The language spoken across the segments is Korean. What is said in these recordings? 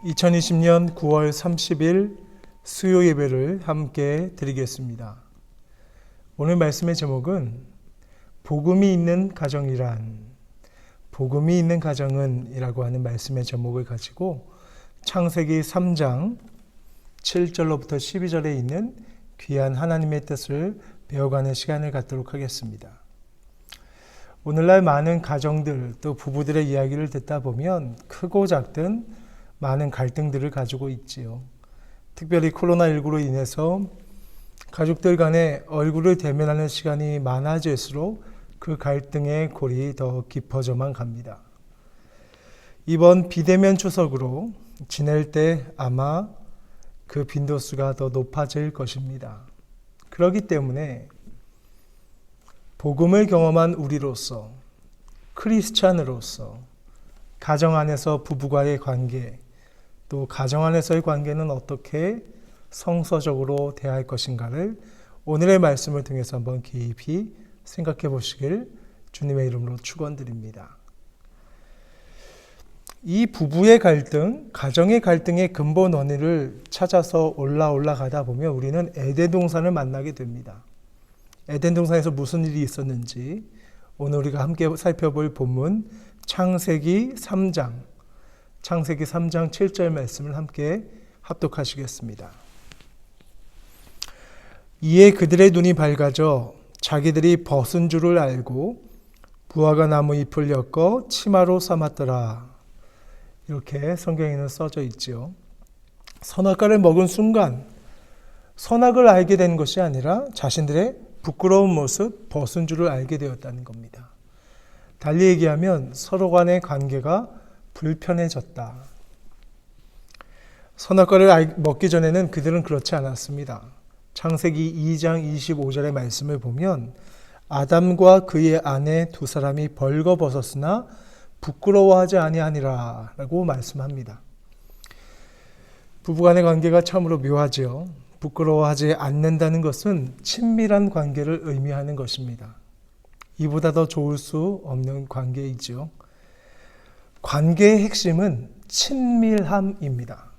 2020년 9월 30일 수요 예배를 함께 드리겠습니다. 오늘 말씀의 제목은 복음이 있는 가정이란, 복음이 있는 가정은 이라고 하는 말씀의 제목을 가지고 창세기 3장 7절로부터 12절에 있는 귀한 하나님의 뜻을 배워가는 시간을 갖도록 하겠습니다. 오늘날 많은 가정들 또 부부들의 이야기를 듣다 보면 크고 작든 많은 갈등들을 가지고 있지요. 특별히 코로나19로 인해서 가족들 간에 얼굴을 대면하는 시간이 많아질수록 그 갈등의 골이 더 깊어져만 갑니다. 이번 비대면 추석으로 지낼 때 아마 그 빈도수가 더 높아질 것입니다. 그렇기 때문에 복음을 경험한 우리로서, 크리스찬으로서 가정 안에서 부부와의 관계, 또 가정 안에서의 관계는 어떻게 성서적으로 대할 것인가를 오늘의 말씀을 통해서 한번 깊이 생각해 보시길 주님의 이름으로 축원드립니다. 이 부부의 갈등, 가정의 갈등의 근본 원인을 찾아서 올라가다 보면 우리는 에덴 동산을 만나게 됩니다. 에덴 동산에서 무슨 일이 있었는지 오늘 우리가 함께 살펴볼 본문 창세기 3장 7절 말씀을 함께 합독하시겠습니다. 이에 그들의 눈이 밝아져 자기들이 벗은 줄을 알고 무화과 나무 잎을 엮어 치마로 삼았더라. 이렇게 성경에는 써져 있지요. 선악과를 먹은 순간 선악을 알게 된 것이 아니라 자신들의 부끄러운 모습, 벗은 줄을 알게 되었다는 겁니다. 달리 얘기하면 서로 간의 관계가 불편해졌다. 선악과를 먹기 전에는 그들은 그렇지 않았습니다. 창세기 2장 25절의 말씀을 보면 아담과 그의 아내 두 사람이 벌거벗었으나 부끄러워하지 아니하니라 라고 말씀합니다. 부부간의 관계가 참으로 묘하죠. 부끄러워하지 않는다는 것은 친밀한 관계를 의미하는 것입니다. 이보다 더 좋을 수 없는 관계이죠. 관계의 핵심은 친밀함입니다.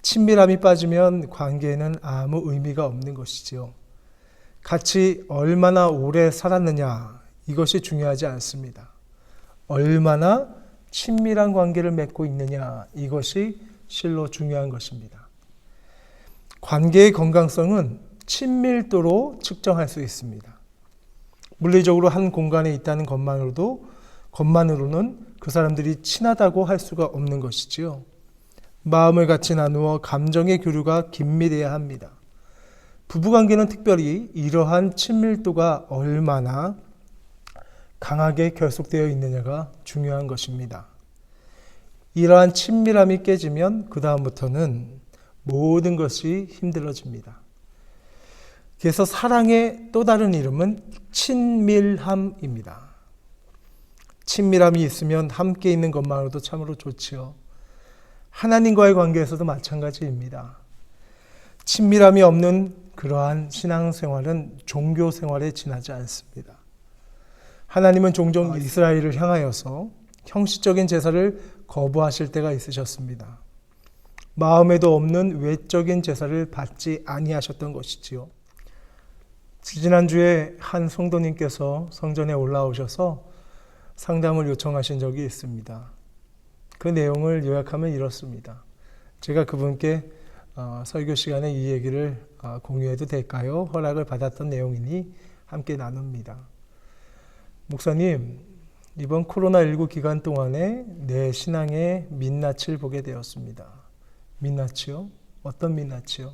친밀함이 빠지면 관계에는 아무 의미가 없는 것이지요. 같이 얼마나 오래 살았느냐, 이것이 중요하지 않습니다. 얼마나 친밀한 관계를 맺고 있느냐, 이것이 실로 중요한 것입니다. 관계의 건강성은 친밀도로 측정할 수 있습니다. 물리적으로 한 공간에 있다는 것만으로는 그 사람들이 친하다고 할 수가 없는 것이지요. 마음을 같이 나누어 감정의 교류가 긴밀해야 합니다. 부부관계는 특별히 이러한 친밀도가 얼마나 강하게 결속되어 있느냐가 중요한 것입니다. 이러한 친밀함이 깨지면 그 다음부터는 모든 것이 힘들어집니다. 그래서 사랑의 또 다른 이름은 친밀함입니다. 친밀함이 있으면 함께 있는 것만으로도 참으로 좋지요. 하나님과의 관계에서도 마찬가지입니다. 친밀함이 없는 그러한 신앙생활은 종교생활에 지나지 않습니다. 하나님은 종종 이스라엘을 향하여서 형식적인 제사를 거부하실 때가 있으셨습니다. 마음에도 없는 외적인 제사를 받지 아니하셨던 것이지요. 지난주에 한 성도님께서 성전에 올라오셔서 상담을 요청하신 적이 있습니다. 그 내용을 요약하면 이렇습니다. 제가 그분께 설교 시간에 이 얘기를 공유해도 될까요? 허락을 받았던 내용이니 함께 나눕니다. 목사님, 이번 코로나19 기간 동안에 내 신앙의 민낯을 보게 되었습니다. 민낯이요? 어떤 민낯이요?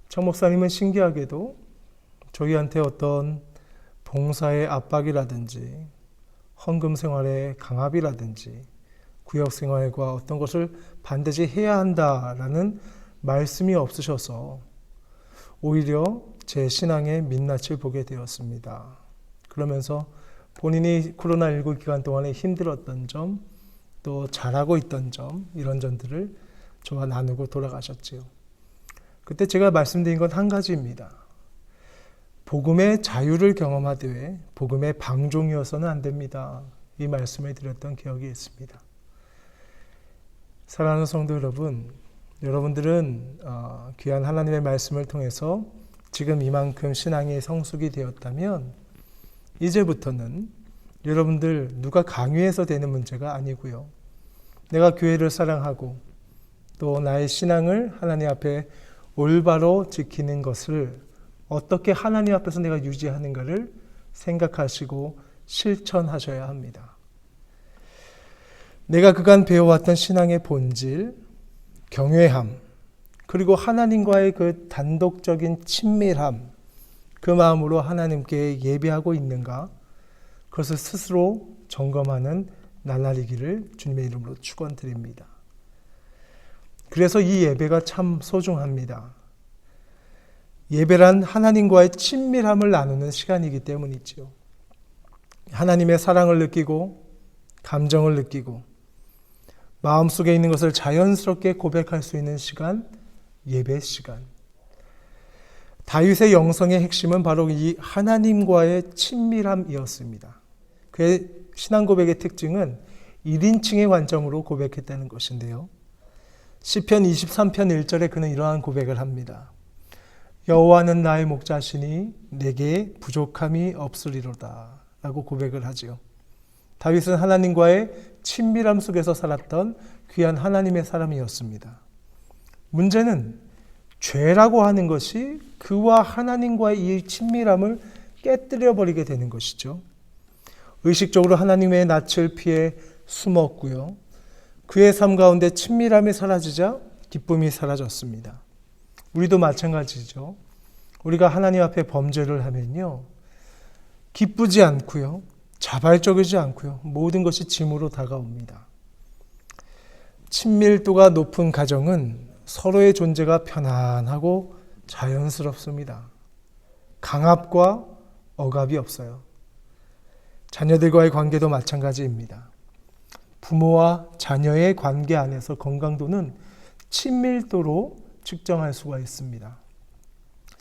정 목사님은 신기하게도 저희한테 어떤 봉사의 압박이라든지 헌금 생활의 강압이라든지 구역 생활과 어떤 것을 반드시 해야 한다라는 말씀이 없으셔서 오히려 제 신앙의 민낯을 보게 되었습니다. 그러면서 본인이 코로나19 기간 동안에 힘들었던 점, 또 잘하고 있던 점, 이런 점들을 저와 나누고 돌아가셨지요. 그때 제가 말씀드린 건 한 가지입니다. 복음의 자유를 경험하되 복음의 방종이어서는 안 됩니다. 이 말씀을 드렸던 기억이 있습니다. 사랑하는 성도 여러분, 여러분들은 귀한 하나님의 말씀을 통해서 지금 이만큼 신앙이 성숙이 되었다면 이제부터는 여러분들 누가 강요해서 되는 문제가 아니고요. 내가 교회를 사랑하고 또 나의 신앙을 하나님 앞에 올바로 지키는 것을 어떻게 하나님 앞에서 내가 유지하는가를 생각하시고 실천하셔야 합니다. 내가 그간 배워왔던 신앙의 본질, 경외함, 그리고 하나님과의 그 단독적인 친밀함, 그 마음으로 하나님께 예배하고 있는가, 그것을 스스로 점검하는 나날이기를 주님의 이름으로 축원드립니다. 그래서 이 예배가 참 소중합니다. 예배란 하나님과의 친밀함을 나누는 시간이기 때문이죠. 하나님의 사랑을 느끼고 감정을 느끼고 마음속에 있는 것을 자연스럽게 고백할 수 있는 시간, 예배 시간. 다윗의 영성의 핵심은 바로 이 하나님과의 친밀함이었습니다. 그의 신앙 고백의 특징은 1인칭의 관점으로 고백했다는 것인데요. 시편 23편 1절에 그는 이러한 고백을 합니다. 여호와는 나의 목자시니 내게 부족함이 없으리로다 라고 고백을 하지요. 다윗은 하나님과의 친밀함 속에서 살았던 귀한 하나님의 사람이었습니다. 문제는 죄라고 하는 것이 그와 하나님과의 이 친밀함을 깨뜨려 버리게 되는 것이죠. 의식적으로 하나님의 낯을 피해 숨었고요. 그의 삶 가운데 친밀함이 사라지자 기쁨이 사라졌습니다. 우리도 마찬가지죠. 우리가 하나님 앞에 범죄를 하면요, 기쁘지 않고요, 자발적이지 않고요, 모든 것이 짐으로 다가옵니다. 친밀도가 높은 가정은 서로의 존재가 편안하고 자연스럽습니다. 강압과 억압이 없어요. 자녀들과의 관계도 마찬가지입니다. 부모와 자녀의 관계 안에서 건강도는 친밀도로 측정할 수가 있습니다.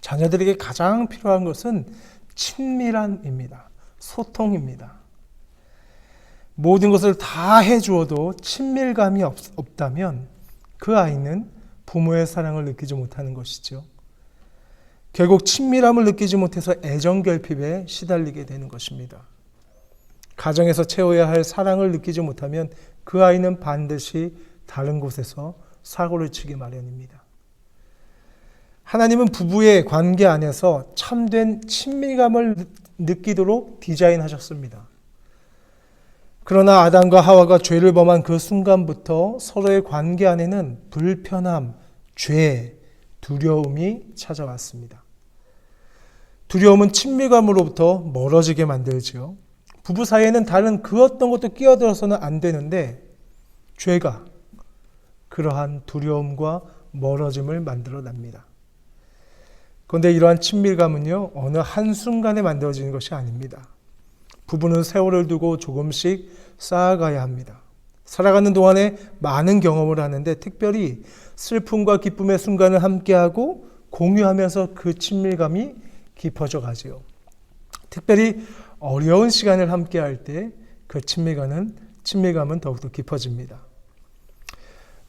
자녀들에게 가장 필요한 것은 친밀함입니다. 소통입니다. 모든 것을 다 해주어도 친밀감이 없다면 그 아이는 부모의 사랑을 느끼지 못하는 것이죠. 결국 친밀함을 느끼지 못해서 애정결핍에 시달리게 되는 것입니다. 가정에서 채워야 할 사랑을 느끼지 못하면 그 아이는 반드시 다른 곳에서 사고를 치기 마련입니다. 하나님은 부부의 관계 안에서 참된 친밀감을 느끼도록 디자인하셨습니다. 그러나 아담과 하와가 죄를 범한 그 순간부터 서로의 관계 안에는 불편함, 죄, 두려움이 찾아왔습니다. 두려움은 친밀감으로부터 멀어지게 만들지요. 부부 사이에는 다른 그 어떤 것도 끼어들어서는 안 되는데 죄가 그러한 두려움과 멀어짐을 만들어냅니다. 그런데 이러한 친밀감은요, 어느 한순간에 만들어지는 것이 아닙니다. 부부는 세월을 두고 조금씩 쌓아가야 합니다. 살아가는 동안에 많은 경험을 하는데 특별히 슬픔과 기쁨의 순간을 함께하고 공유하면서 그 친밀감이 깊어져 가지요. 특별히 어려운 시간을 함께할 때 그 친밀감은 더욱더 깊어집니다.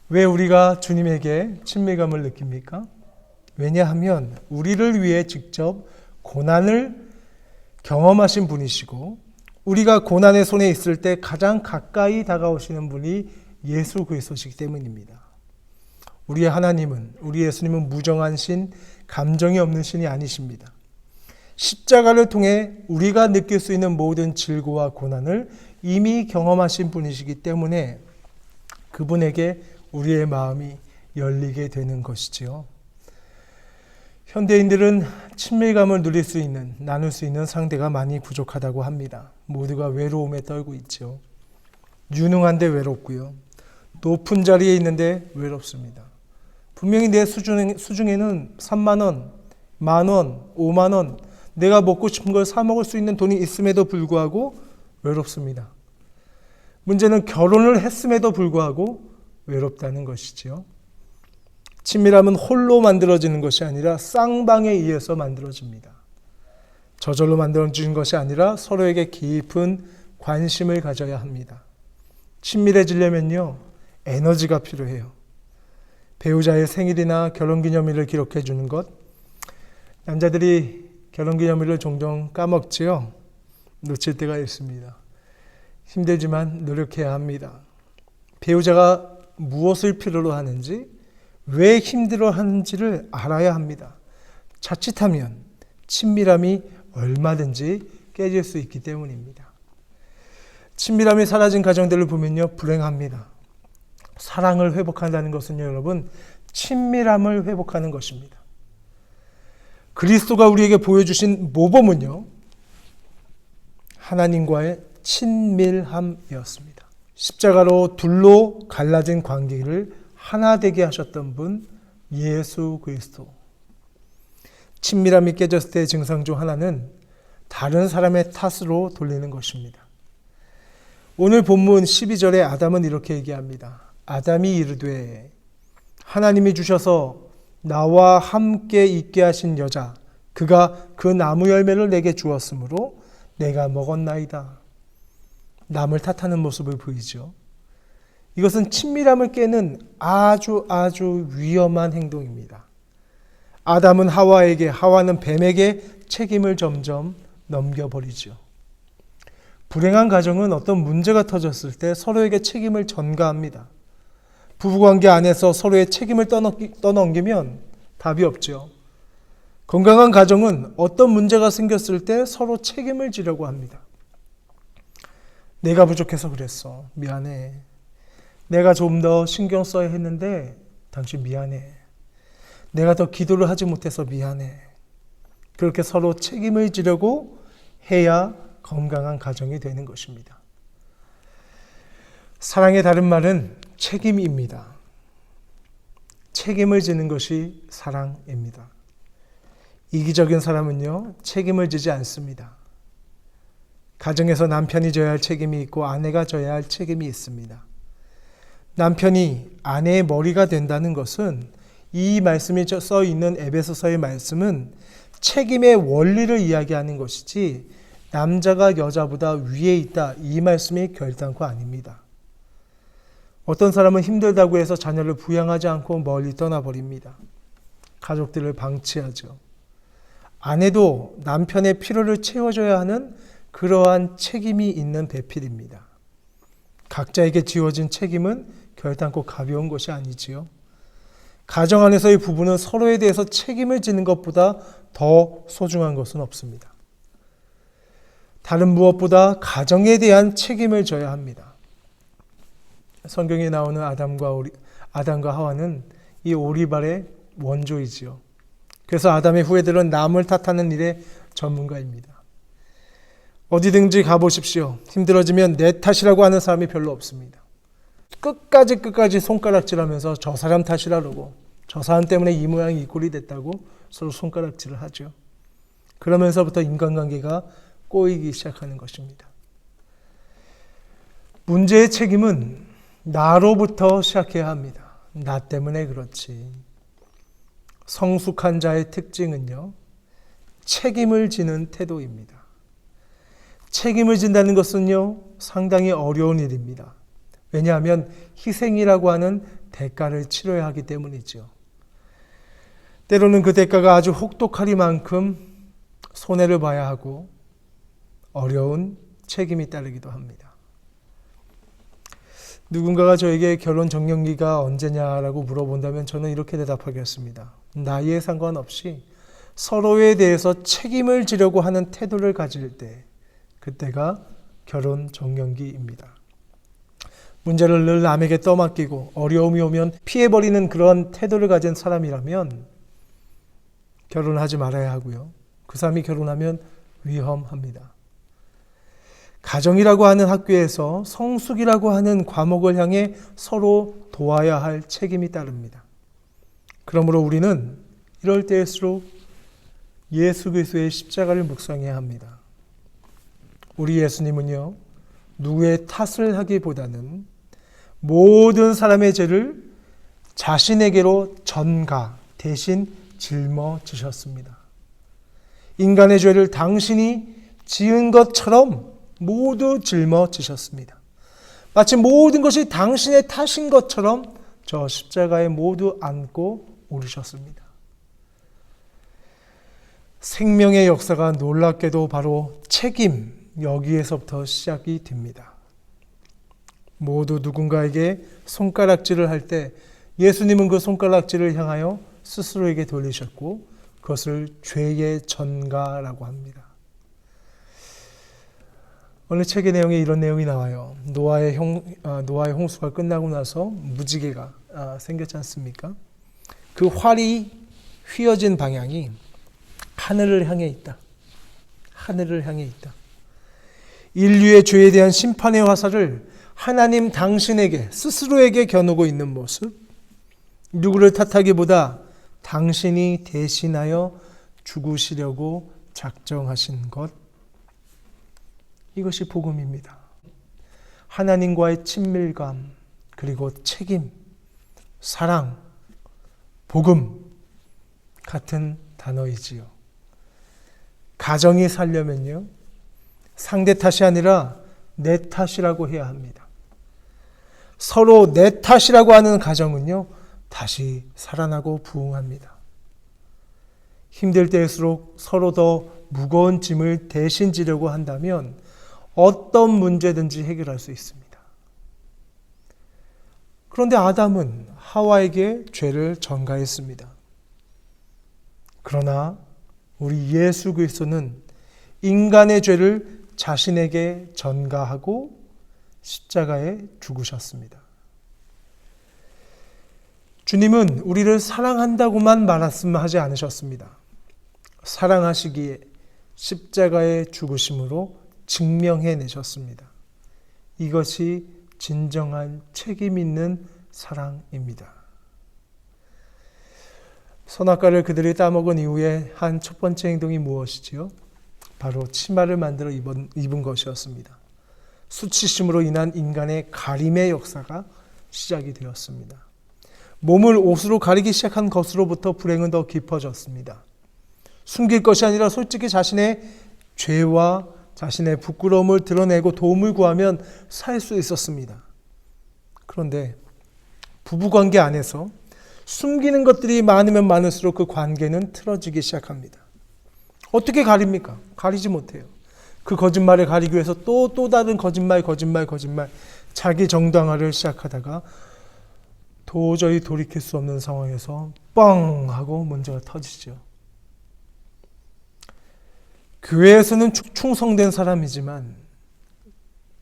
왜 우리가 주님에게 친밀감을 느낍니까? 왜냐하면 우리를 위해 직접 고난을 경험하신 분이시고 우리가 고난의 손에 있을 때 가장 가까이 다가오시는 분이 예수 그리스도시기 때문입니다. 우리의 하나님은, 우리 예수님은 무정한 신, 감정이 없는 신이 아니십니다. 십자가를 통해 우리가 느낄 수 있는 모든 질고와 고난을 이미 경험하신 분이시기 때문에 그분에게 우리의 마음이 열리게 되는 것이지요. 현대인들은 친밀감을 누릴 수 있는, 나눌 수 있는 상대가 많이 부족하다고 합니다. 모두가 외로움에 떨고 있죠. 유능한데 외롭고요. 높은 자리에 있는데 외롭습니다. 분명히 내 수중에는 3만 원, 만 원, 5만 원, 내가 먹고 싶은 걸 사 먹을 수 있는 돈이 있음에도 불구하고 외롭습니다. 문제는 결혼을 했음에도 불구하고 외롭다는 것이지요. 친밀함은 홀로 만들어지는 것이 아니라 쌍방에 의해서 만들어집니다. 저절로 만들어지는 것이 아니라 서로에게 깊은 관심을 가져야 합니다. 친밀해지려면요, 에너지가 필요해요. 배우자의 생일이나 결혼기념일을 기록해 주는 것. 남자들이 결혼기념일을 종종 까먹지요. 놓칠 때가 있습니다. 힘들지만 노력해야 합니다. 배우자가 무엇을 필요로 하는지, 왜 힘들어 하는지를 알아야 합니다. 자칫하면 친밀함이 얼마든지 깨질 수 있기 때문입니다. 친밀함이 사라진 가정들을 보면요, 불행합니다. 사랑을 회복한다는 것은요, 여러분, 친밀함을 회복하는 것입니다. 그리스도가 우리에게 보여주신 모범은요, 하나님과의 친밀함이었습니다. 십자가로 둘로 갈라진 관계를 하나 되게 하셨던 분, 예수 그리스도. 친밀함이 깨졌을 때의 증상 중 하나는 다른 사람의 탓으로 돌리는 것입니다. 오늘 본문 12절에 아담은 이렇게 얘기합니다. 아담이 이르되 하나님이 주셔서 나와 함께 있게 하신 여자, 그가 그 나무 열매를 내게 주었으므로 내가 먹었나이다. 남을 탓하는 모습을 보이죠. 이것은 친밀함을 깨는 아주 위험한 행동입니다. 아담은 하와에게, 하와는 뱀에게 책임을 점점 넘겨버리죠. 불행한 가정은 어떤 문제가 터졌을 때 서로에게 책임을 전가합니다. 부부관계 안에서 서로의 책임을 떠넘기면 답이 없죠. 건강한 가정은 어떤 문제가 생겼을 때 서로 책임을 지려고 합니다. 내가 부족해서 그랬어. 미안해. 내가 좀 더 신경 써야 했는데 당신 미안해. 내가 더 기도를 하지 못해서 미안해. 그렇게 서로 책임을 지려고 해야 건강한 가정이 되는 것입니다. 사랑의 다른 말은 책임입니다. 책임을 지는 것이 사랑입니다. 이기적인 사람은요, 책임을 지지 않습니다. 가정에서 남편이 져야 할 책임이 있고 아내가 져야 할 책임이 있습니다. 남편이 아내의 머리가 된다는 것은, 이 말씀이 써 있는 에베소서의 말씀은 책임의 원리를 이야기하는 것이지 남자가 여자보다 위에 있다, 이 말씀이 결단코 아닙니다. 어떤 사람은 힘들다고 해서 자녀를 부양하지 않고 멀리 떠나버립니다. 가족들을 방치하죠. 아내도 남편의 필요를 채워줘야 하는 그러한 책임이 있는 배필입니다. 각자에게 지워진 책임은 결단코 가벼운 것이 아니지요. 가정 안에서의 부부는 서로에 대해서 책임을 지는 것보다 더 소중한 것은 없습니다. 다른 무엇보다 가정에 대한 책임을 져야 합니다. 성경에 나오는 아담과 하와는 이 오리발의 원조이지요. 그래서 아담의 후예들은 남을 탓하는 일에 전문가입니다. 어디든지 가보십시오. 힘들어지면 내 탓이라고 하는 사람이 별로 없습니다. 끝까지 손가락질하면서 저 사람 탓이라 그러고, 저 사람 때문에 이 모양 이 꼴이 됐다고 서로 손가락질을 하죠. 그러면서부터 인간관계가 꼬이기 시작하는 것입니다. 문제의 책임은 나로부터 시작해야 합니다. 나 때문에 그렇지. 성숙한 자의 특징은요, 책임을 지는 태도입니다. 책임을 진다는 것은요, 상당히 어려운 일입니다. 왜냐하면 희생이라고 하는 대가를 치러야 하기 때문이죠. 때로는 그 대가가 아주 혹독하리만큼 손해를 봐야 하고 어려운 책임이 따르기도 합니다. 누군가가 저에게 결혼 적령기가 언제냐라고 물어본다면 저는 이렇게 대답하겠습니다. 나이에 상관없이 서로에 대해서 책임을 지려고 하는 태도를 가질 때, 그때가 결혼 적령기입니다. 문제를 늘 남에게 떠맡기고 어려움이 오면 피해버리는 그런 태도를 가진 사람이라면 결혼하지 말아야 하고요. 그 사람이 결혼하면 위험합니다. 가정이라고 하는 학교에서 성숙이라고 하는 과목을 향해 서로 도와야 할 책임이 따릅니다. 그러므로 우리는 이럴 때일수록 예수 그리스도의 십자가를 묵상해야 합니다. 우리 예수님은요, 누구의 탓을 하기보다는 모든 사람의 죄를 자신에게로 전가, 대신 짊어지셨습니다. 인간의 죄를 당신이 지은 것처럼 모두 짊어지셨습니다. 마치 모든 것이 당신의 탓인 것처럼 저 십자가에 모두 안고 오르셨습니다. 생명의 역사가 놀랍게도 바로 책임, 여기에서부터 시작이 됩니다. 모두 누군가에게 손가락질을 할 때 예수님은 그 손가락질을 향하여 스스로에게 돌리셨고 그것을 죄의 전가라고 합니다. 어느 책의 내용에 이런 내용이 나와요. 노아의 홍수가 끝나고 나서 무지개가 생겼지 않습니까? 그 활이 휘어진 방향이 하늘을 향해 있다. 하늘을 향해 있다. 인류의 죄에 대한 심판의 화살을 하나님 당신에게, 스스로에게 겨누고 있는 모습, 누구를 탓하기보다 당신이 대신하여 죽으시려고 작정하신 것, 이것이 복음입니다. 하나님과의 친밀감, 그리고 책임, 사랑, 복음 같은 단어이지요. 가정이 살려면요, 상대 탓이 아니라 내 탓이라고 해야 합니다. 서로 내 탓이라고 하는 가정은요, 다시 살아나고 부흥합니다. 힘들 때일수록 서로 더 무거운 짐을 대신 지려고 한다면 어떤 문제든지 해결할 수 있습니다. 그런데 아담은 하와에게 죄를 전가했습니다. 그러나 우리 예수 그리스도는 인간의 죄를 자신에게 전가하고 십자가에 죽으셨습니다. 주님은 우리를 사랑한다고만 말씀하지 않으셨습니다. 사랑하시기에 십자가에 죽으심으로 증명해내셨습니다. 이것이 진정한 책임 있는 사랑입니다. 선악과를 그들이 따먹은 이후에 한 첫 번째 행동이 무엇이지요? 바로 치마를 만들어 입은 것이었습니다. 수치심으로 인한 인간의 가림의 역사가 시작이 되었습니다. 몸을 옷으로 가리기 시작한 것으로부터 불행은 더 깊어졌습니다. 숨길 것이 아니라 솔직히 자신의 죄와 자신의 부끄러움을 드러내고 도움을 구하면 살 수 있었습니다. 그런데 부부관계 안에서 숨기는 것들이 많으면 많을수록 그 관계는 틀어지기 시작합니다. 어떻게 가립니까? 가리지 못해요. 그 거짓말을 가리기 위해서 또 다른 거짓말, 자기 정당화를 시작하다가 도저히 돌이킬 수 없는 상황에서 뻥 하고 문제가 터지죠. 교회에서는 충성된 사람이지만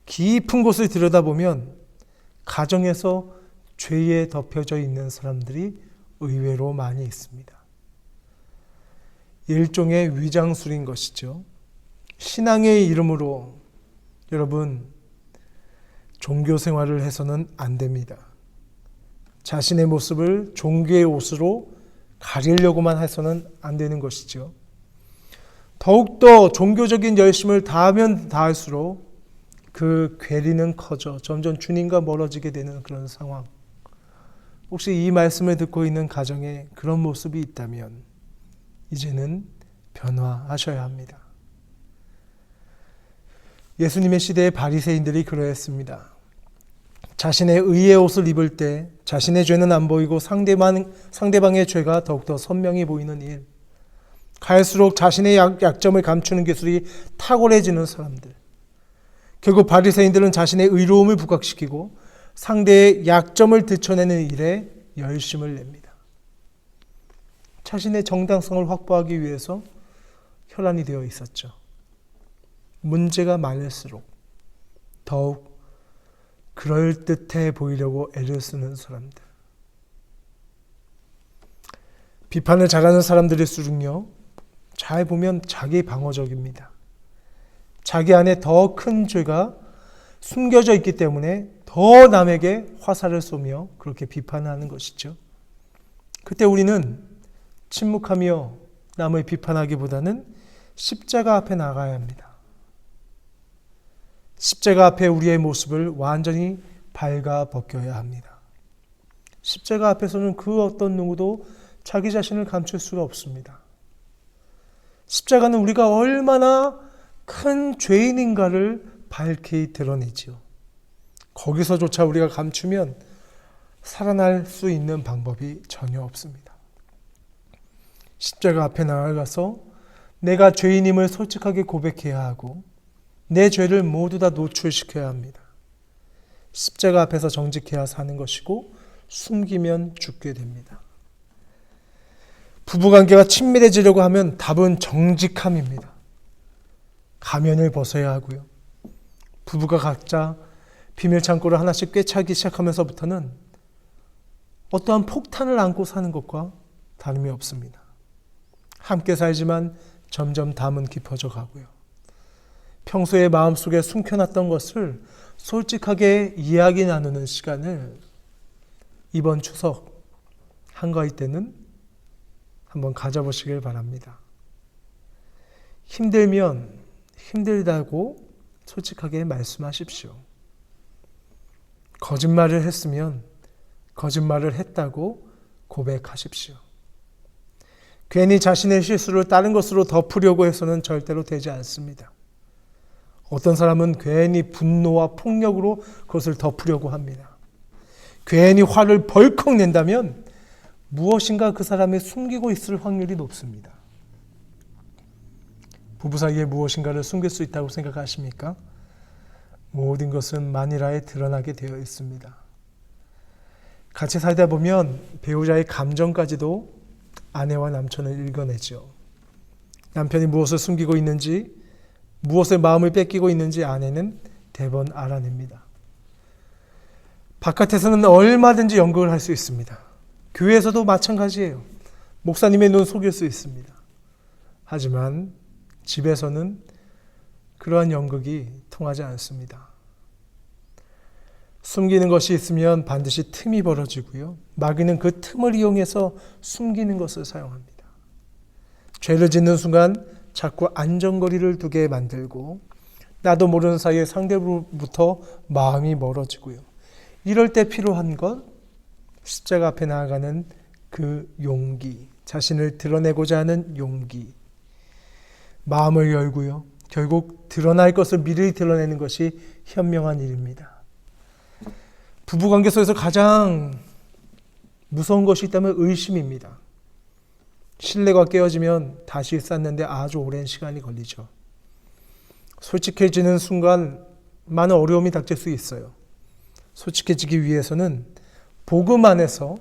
깊은 곳을 들여다보면 가정에서 죄에 덮여져 있는 사람들이 의외로 많이 있습니다. 일종의 위장술인 것이죠. 신앙의 이름으로 여러분 종교 생활을 해서는 안 됩니다. 자신의 모습을 종교의 옷으로 가리려고만 해서는 안 되는 것이죠. 더욱더 종교적인 열심을 다하면 다할수록 그 괴리는 커져 점점 주님과 멀어지게 되는 그런 상황. 혹시 이 말씀을 듣고 있는 가정에 그런 모습이 있다면 이제는 변화하셔야 합니다. 예수님의 시대의 바리새인들이 그러했습니다. 자신의 의의 옷을 입을 때 자신의 죄는 안 보이고 상대방의 죄가 더욱더 선명히 보이는 일. 갈수록 자신의 약점을 감추는 기술이 탁월해지는 사람들. 결국 바리새인들은 자신의 의로움을 부각시키고 상대의 약점을 드러내는 일에 열심을 냅니다. 자신의 정당성을 확보하기 위해서 혈안이 되어 있었죠. 문제가 많을수록 더욱 그럴듯해 보이려고 애를 쓰는 사람들. 비판을 잘하는 사람들일수록요, 잘 보면 자기 방어적입니다. 자기 안에 더 큰 죄가 숨겨져 있기 때문에 더 남에게 화살을 쏘며 그렇게 비판하는 것이죠. 그때 우리는 침묵하며 남을 비판하기보다는 십자가 앞에 나가야 합니다. 십자가 앞에 우리의 모습을 완전히 발가 벗겨야 합니다. 십자가 앞에서는 그 어떤 누구도 자기 자신을 감출 수가 없습니다. 십자가는 우리가 얼마나 큰 죄인인가를 밝히 드러내지요. 거기서조차 우리가 감추면 살아날 수 있는 방법이 전혀 없습니다. 십자가 앞에 나아가서 내가 죄인임을 솔직하게 고백해야 하고 내 죄를 모두 다 노출시켜야 합니다. 십자가 앞에서 정직해야 사는 것이고 숨기면 죽게 됩니다. 부부관계가 친밀해지려고 하면 답은 정직함입니다. 가면을 벗어야 하고요. 부부가 각자 비밀창고를 하나씩 꿰차기 시작하면서부터는 어떠한 폭탄을 안고 사는 것과 다름이 없습니다. 함께 살지만 점점 담은 깊어져 가고요. 평소에 마음속에 숨겨놨던 것을 솔직하게 이야기 나누는 시간을 이번 추석 한가위 때는 한번 가져보시길 바랍니다. 힘들면 힘들다고 솔직하게 말씀하십시오. 거짓말을 했으면 거짓말을 했다고 고백하십시오. 괜히 자신의 실수를 다른 것으로 덮으려고 해서는 절대로 되지 않습니다. 어떤 사람은 괜히 분노와 폭력으로 그것을 덮으려고 합니다. 괜히 화를 벌컥 낸다면 무엇인가 그 사람이 숨기고 있을 확률이 높습니다. 부부 사이에 무엇인가를 숨길 수 있다고 생각하십니까? 모든 것은 만일하에 드러나게 되어 있습니다. 같이 살다 보면 배우자의 감정까지도 아내와 남편은 읽어내죠. 남편이 무엇을 숨기고 있는지, 무엇에 마음을 뺏기고 있는지 아내는 대번 알아냅니다. 바깥에서는 얼마든지 연극을 할 수 있습니다. 교회에서도 마찬가지예요. 목사님의 눈 속일 수 있습니다. 하지만 집에서는 그러한 연극이 통하지 않습니다. 숨기는 것이 있으면 반드시 틈이 벌어지고요. 마귀는 그 틈을 이용해서 숨기는 것을 사용합니다. 죄를 짓는 순간 자꾸 안전거리를 두게 만들고 나도 모르는 사이에 상대로부터 마음이 멀어지고요. 이럴 때 필요한 것, 십자가 앞에 나아가는 그 용기, 자신을 드러내고자 하는 용기, 마음을 열고요. 결국 드러날 것을 미리 드러내는 것이 현명한 일입니다. 부부관계 속에서 가장 무서운 것이 있다면 의심입니다. 신뢰가 깨어지면 다시 쌓는데 아주 오랜 시간이 걸리죠. 솔직해지는 순간 많은 어려움이 닥칠 수 있어요. 솔직해지기 위해서는 복음 안에서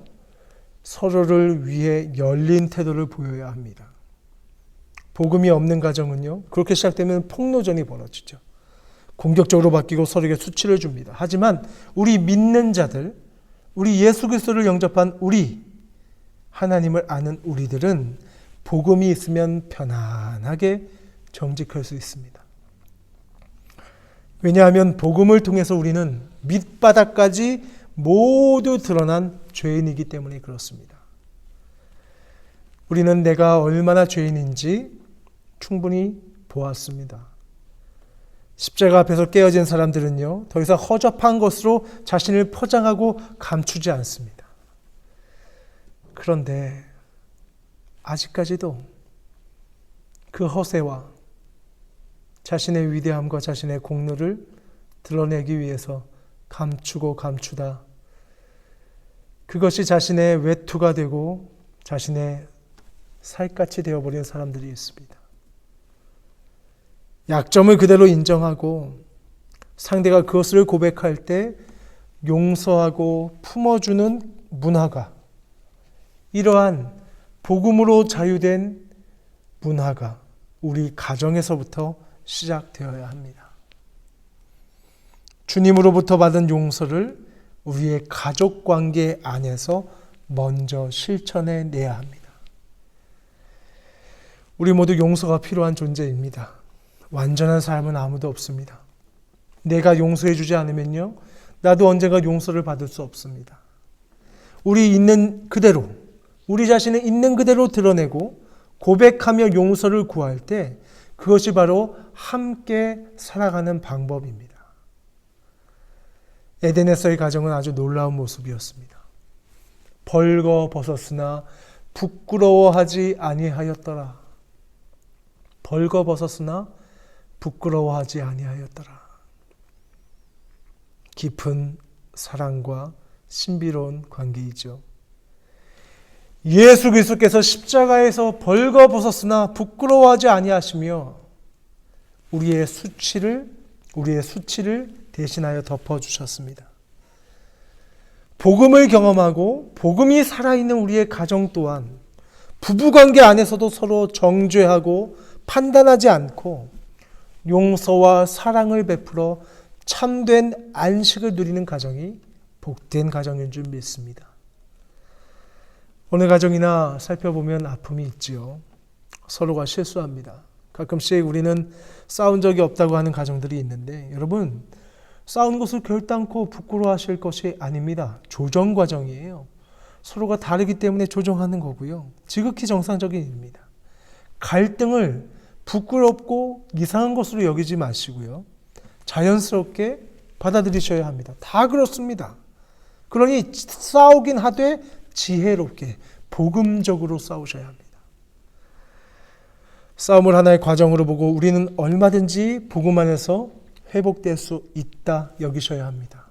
서로를 위해 열린 태도를 보여야 합니다. 복음이 없는 가정은요, 그렇게 시작되면 폭로전이 벌어지죠. 공격적으로 바뀌고 서로에게 수치를 줍니다. 하지만 우리 믿는 자들, 우리 예수 그리스도를 영접한 우리, 하나님을 아는 우리들은 복음이 있으면 편안하게 정직할 수 있습니다. 왜냐하면 복음을 통해서 우리는 밑바닥까지 모두 드러난 죄인이기 때문에 그렇습니다. 우리는 내가 얼마나 죄인인지 충분히 보았습니다. 십자가 앞에서 깨어진 사람들은요, 더 이상 허접한 것으로 자신을 포장하고 감추지 않습니다. 그런데 아직까지도 그 허세와 자신의 위대함과 자신의 공로를 드러내기 위해서 감추고 감추다, 그것이 자신의 외투가 되고 자신의 살갗이 되어버린 사람들이 있습니다. 약점을 그대로 인정하고 상대가 그것을 고백할 때 용서하고 품어주는 문화가, 이러한 복음으로 자유된 문화가 우리 가정에서부터 시작되어야 합니다. 주님으로부터 받은 용서를 우리의 가족관계 안에서 먼저 실천해 내야 합니다. 우리 모두 용서가 필요한 존재입니다. 완전한 사람은 아무도 없습니다. 내가 용서해 주지 않으면요, 나도 언젠가 용서를 받을 수 없습니다. 우리 있는 그대로, 우리 자신을 있는 그대로 드러내고 고백하며 용서를 구할 때 그것이 바로 함께 살아가는 방법입니다. 에덴에서의 가정은 아주 놀라운 모습이었습니다. 벌거벗었으나 부끄러워하지 아니하였더라. 벌거벗었으나 부끄러워하지 아니하였더라. 깊은 사랑과 신비로운 관계이죠. 예수 그리스도께서 십자가에서 벌거벗었으나 부끄러워하지 아니하시며 우리의 수치를 대신하여 덮어주셨습니다. 복음을 경험하고 복음이 살아있는 우리의 가정 또한 부부관계 안에서도 서로 정죄하고 판단하지 않고 용서와 사랑을 베풀어 참된 안식을 누리는 가정이 복된 가정인 줄 믿습니다. 어느 가정이나 살펴보면 아픔이 있지요. 서로가 실수합니다. 가끔씩 우리는 싸운 적이 없다고 하는 가정들이 있는데 여러분, 싸운 것을 결단코 부끄러워하실 것이 아닙니다. 조정 과정이에요. 서로가 다르기 때문에 조정하는 거고요. 지극히 정상적인 일입니다. 갈등을 부끄럽고 이상한 것으로 여기지 마시고요. 자연스럽게 받아들이셔야 합니다. 다 그렇습니다. 그러니 싸우긴 하되 지혜롭게 복음적으로 싸우셔야 합니다. 싸움을 하나의 과정으로 보고 우리는 얼마든지 복음 안에서 회복될 수 있다 여기셔야 합니다.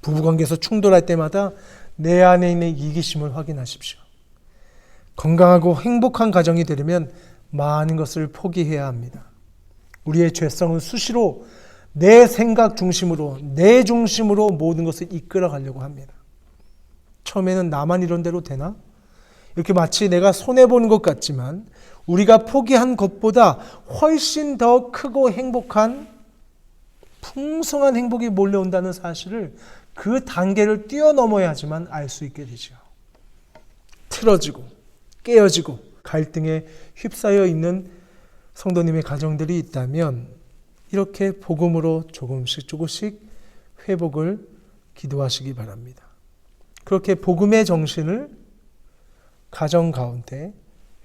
부부관계에서 충돌할 때마다 내 안에 있는 이기심을 확인하십시오. 건강하고 행복한 가정이 되려면 많은 것을 포기해야 합니다. 우리의 죄성은 수시로 내 생각 중심으로, 내 중심으로 모든 것을 이끌어 가려고 합니다. 처음에는 나만 이런 대로 되나? 이렇게 마치 내가 손해보는 것 같지만 우리가 포기한 것보다 훨씬 더 크고 행복한 풍성한 행복이 몰려온다는 사실을 그 단계를 뛰어넘어야지만 알 수 있게 되죠. 틀어지고 깨어지고 갈등에 휩싸여 있는 성도님의 가정들이 있다면 이렇게 복음으로 조금씩 회복을 기도하시기 바랍니다. 그렇게 복음의 정신을 가정 가운데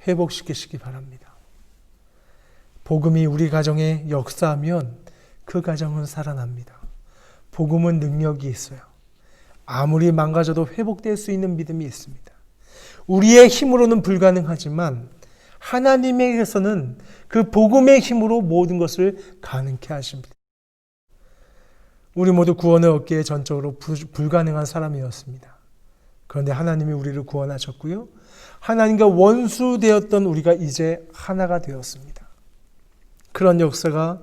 회복시키시기 바랍니다. 복음이 우리 가정에 역사하면 그 가정은 살아납니다. 복음은 능력이 있어요. 아무리 망가져도 회복될 수 있는 믿음이 있습니다. 우리의 힘으로는 불가능하지만 하나님에게서는 그 복음의 힘으로 모든 것을 가능케 하십니다. 우리 모두 구원을 얻기에 전적으로 불가능한 사람이었습니다. 그런데 하나님이 우리를 구원하셨고요. 하나님과 원수되었던 우리가 이제 하나가 되었습니다. 그런 역사가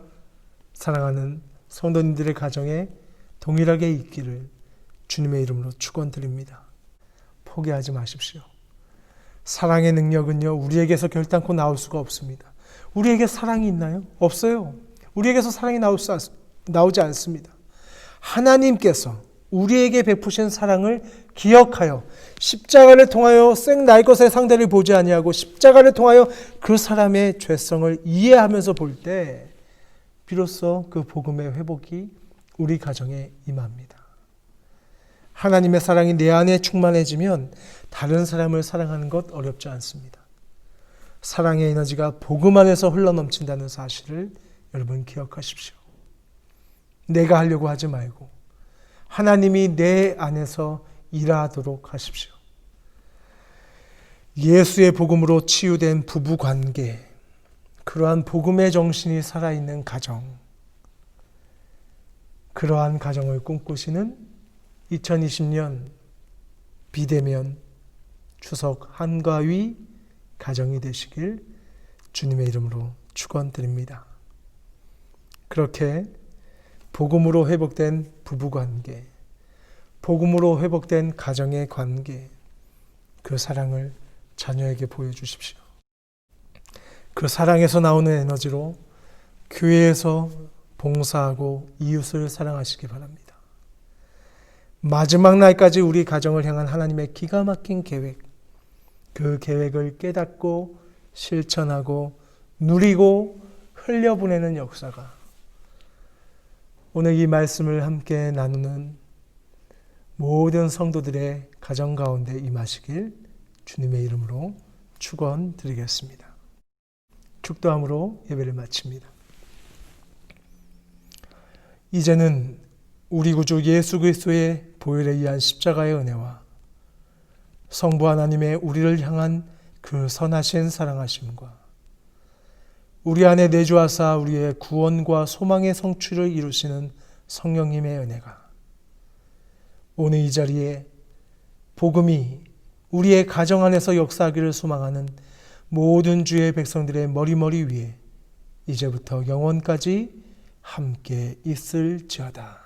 사랑하는 성도님들의 가정에 동일하게 있기를 주님의 이름으로 축원드립니다. 포기하지 마십시오. 사랑의 능력은요, 우리에게서 결단코 나올 수가 없습니다. 우리에게 사랑이 있나요? 없어요. 우리에게서 사랑이 나오지 않습니다. 하나님께서 우리에게 베푸신 사랑을 기억하여 십자가를 통하여 생 것의 상대를 보지 아니하고 십자가를 통하여 그 사람의 죄성을 이해하면서 볼 때 비로소 그 복음의 회복이 우리 가정에 임합니다. 하나님의 사랑이 내 안에 충만해지면 다른 사람을 사랑하는 것 어렵지 않습니다. 사랑의 에너지가 복음 안에서 흘러넘친다는 사실을 여러분 기억하십시오. 내가 하려고 하지 말고 하나님이 내 안에서 일하도록 하십시오. 예수의 복음으로 치유된 부부관계, 그러한 복음의 정신이 살아있는 가정, 그러한 가정을 꿈꾸시는 2020년 비대면 추석 한가위 가정이 되시길 주님의 이름으로 축원드립니다. 그렇게 복음으로 회복된 부부관계, 복음으로 회복된 가정의 관계, 그 사랑을 자녀에게 보여주십시오. 그 사랑에서 나오는 에너지로 교회에서 봉사하고 이웃을 사랑하시기 바랍니다. 마지막 날까지 우리 가정을 향한 하나님의 기가 막힌 계획, 그 계획을 깨닫고 실천하고 누리고 흘려보내는 역사가 오늘 이 말씀을 함께 나누는 모든 성도들의 가정 가운데 임하시길 주님의 이름으로 축원드리겠습니다. 축도함으로 예배를 마칩니다. 이제는 우리 구주 예수 그리스도의 보혈에 의한 십자가의 은혜와 성부 하나님의 우리를 향한 그 선하신 사랑하심과 우리 안에 내주하사 우리의 구원과 소망의 성취를 이루시는 성령님의 은혜가 오늘 이 자리에 복음이 우리의 가정 안에서 역사하기를 소망하는 모든 주의 백성들의 머리머리 위에 이제부터 영원까지 함께 있을지어다.